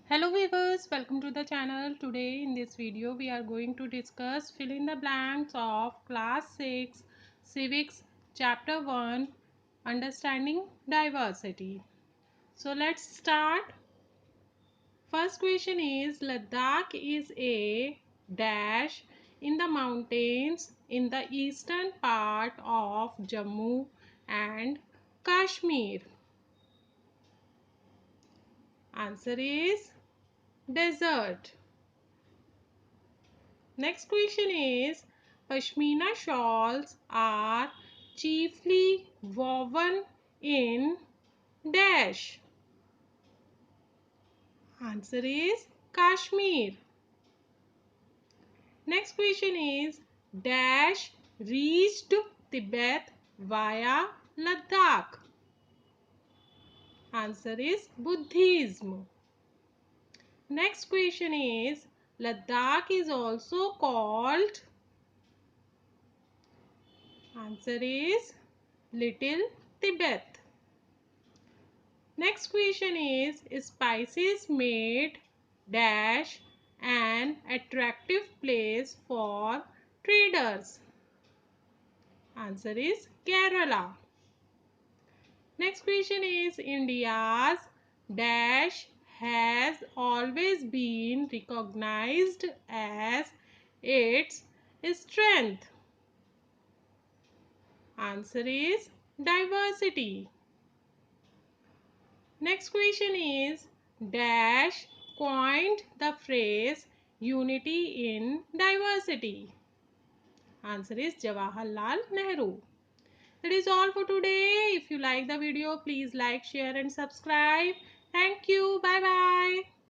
Hello viewers, welcome to the channel. Today in this video we are going to discuss fill in the blanks of class 6 civics chapter 1 understanding diversity. So let's start. First question is Ladakh is a dash in the mountains in the eastern part of Jammu and Kashmir. Answer is desert. Next question is Pashmina shawls are chiefly woven in dash. Answer is Kashmir. Next question is dash reached Tibet via Ladakh. Answer is Buddhism. Next question is Ladakh is also called. Answer is Little Tibet. Next question is spices made dash an attractive place for traders. Answer is Kerala. Next question is India's dash has always been recognized as its strength. Answer is diversity. Next question is dash coined the phrase unity in diversity. Answer is Jawaharlal Nehru. That is all for today. If you like the video, please like, share and subscribe. Thank you. Bye bye.